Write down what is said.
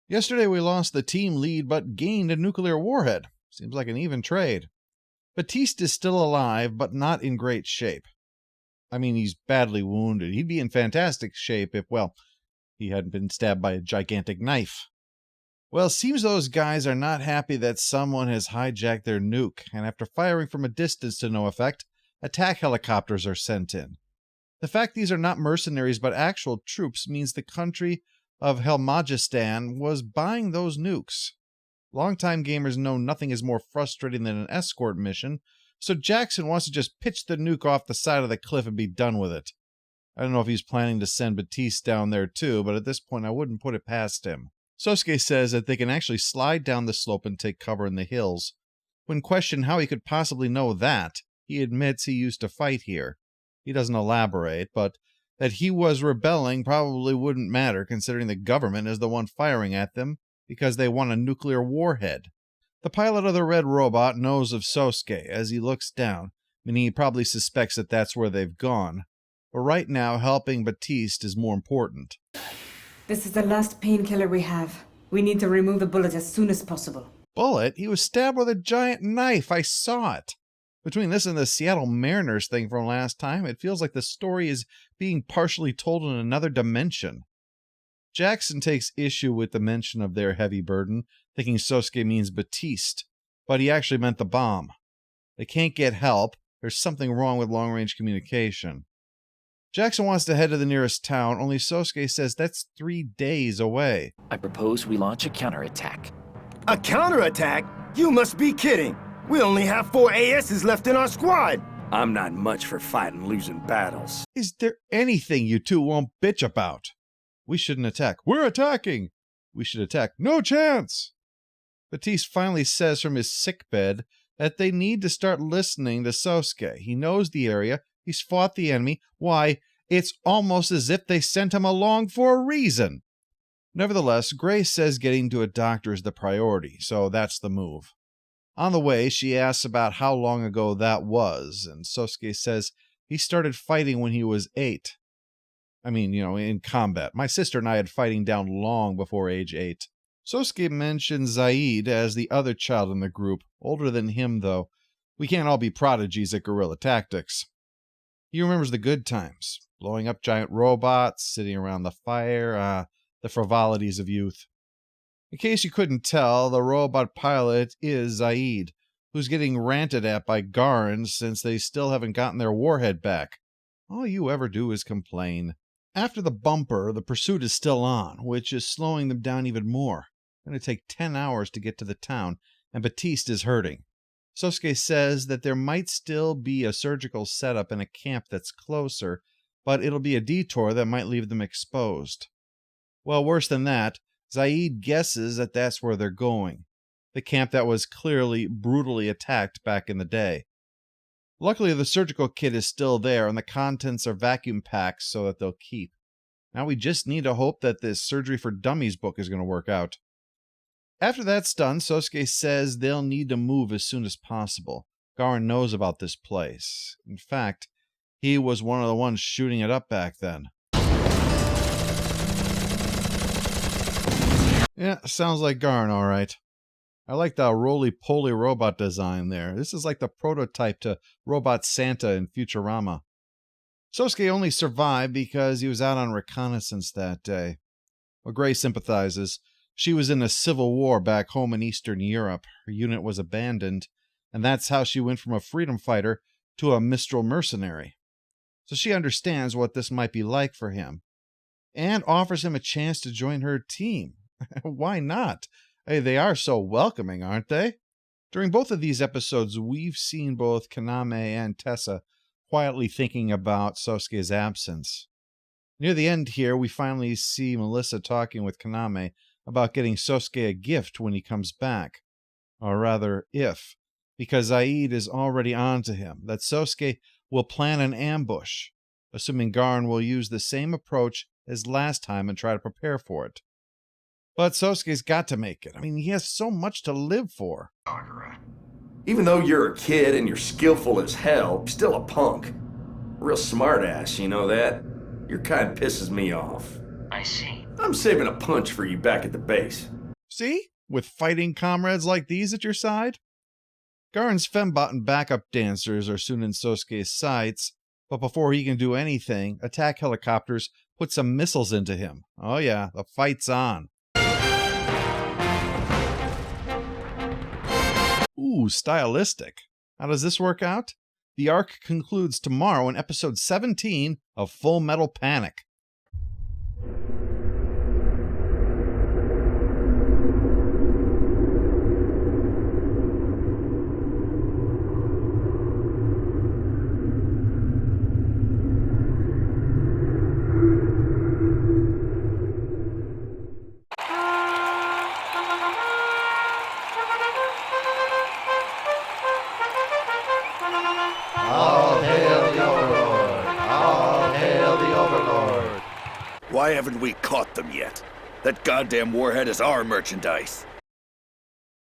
Yesterday we lost the team lead but gained a nuclear warhead. Seems like an even trade. Batiste is still alive, but not in great shape. I mean, he's badly wounded. He'd be in fantastic shape if, well, he hadn't been stabbed by a gigantic knife. Well, seems those guys are not happy that someone has hijacked their nuke, and after firing from a distance to no effect, attack helicopters are sent in. The fact these are not mercenaries but actual troops means the country of Helmagistan was buying those nukes. Longtime gamers know nothing is more frustrating than an escort mission, so Jackson wants to just pitch the nuke off the side of the cliff and be done with it. I don't know if he's planning to send Batiste down there too, but at this point I wouldn't put it past him. Sousuke says that they can actually slide down the slope and take cover in the hills. When questioned how he could possibly know that, he admits he used to fight here. He doesn't elaborate, but that he was rebelling probably wouldn't matter considering the government is the one firing at them because they want a nuclear warhead. The pilot of the red robot knows of Sousuke as he looks down, meaning he probably suspects that that's where they've gone. But right now, helping Batiste is more important. This is the last painkiller we have. We need to remove the bullet as soon as possible. Bullet? He was stabbed with a giant knife. I saw it. Between this and the Seattle Mariners thing from last time, it feels like the story is being partially told in another dimension. Jackson takes issue with the mention of their heavy burden, thinking Sousuke means Batiste, but he actually meant the bomb. They can't get help. There's something wrong with long-range communication. Jackson wants to head to the nearest town, only Sousuke says that's 3 days away. I propose we launch a counterattack. A counterattack? You must be kidding! We only have 4 ASs left in our squad! I'm not much for fighting losing battles. Is there anything you two won't bitch about? We shouldn't attack. We're attacking! We should attack. No chance! Batiste finally says from his sickbed that they need to start listening to Sousuke. He knows the area. He's fought the enemy. Why, it's almost as if they sent him along for a reason. Nevertheless, Grace says getting to a doctor is the priority, so that's the move. On the way, she asks about how long ago that was, and Sousuke says he started fighting when he was 8. I mean, in combat. My sister and I had fighting down long before age 8. Sousuke mentions Zaid as the other child in the group, older than him though. We can't all be prodigies at guerrilla tactics. He remembers the good times, blowing up giant robots, sitting around the fire, the frivolities of youth. In case you couldn't tell, the robot pilot is Zaid, who's getting ranted at by Garin since they still haven't gotten their warhead back. All you ever do is complain. After the bumper, the pursuit is still on, which is slowing them down even more. It's going to take 10 hours to get to the town, and Batiste is hurting. Sousuke says that there might still be a surgical setup in a camp that's closer, but it'll be a detour that might leave them exposed. Well, worse than that, Zaid guesses that that's where they're going, the camp that was clearly brutally attacked back in the day. Luckily, the surgical kit is still there, and the contents are vacuum packed so that they'll keep. Now we just need to hope that this Surgery for Dummies book is going to work out. After that's done, Sousuke says they'll need to move as soon as possible. Garin knows about this place. In fact, he was one of the ones shooting it up back then. Yeah, sounds like Garin, all right. I like the roly-poly robot design there. This is like the prototype to Robot Santa in Futurama. Sousuke only survived because he was out on reconnaissance that day. Well, Gray sympathizes. She was in a civil war back home in Eastern Europe. Her unit was abandoned, and that's how she went from a freedom fighter to a Mistral mercenary. So she understands what this might be like for him, and offers him a chance to join her team. Why not? Hey, they are so welcoming, aren't they? During both of these episodes, we've seen both Kaname and Tessa quietly thinking about Sousuke's absence. Near the end here, we finally see Melissa talking with Kaname about getting Sousuke a gift when he comes back. Or rather, if, because Zaid is already on to him, that Sousuke will plan an ambush, assuming Garin will use the same approach as last time and try to prepare for it. But Sousuke's got to make it. I mean, he has so much to live for. Even though you're a kid and you're skillful as hell, you're still a punk. Real smartass, you know that? Your kind pisses me off. I see. I'm saving a punch for you back at the base. See? With fighting comrades like these at your side? Garen's fembot and backup dancers are soon in Sousuke's sights, but before he can do anything, attack helicopters put some missiles into him. Oh yeah, the fight's on. Ooh, stylistic. How does this work out? The arc concludes tomorrow in episode 17 of Full Metal Panic. All hail the Overlord! All hail the Overlord! Why haven't we caught them yet? That goddamn warhead is our merchandise.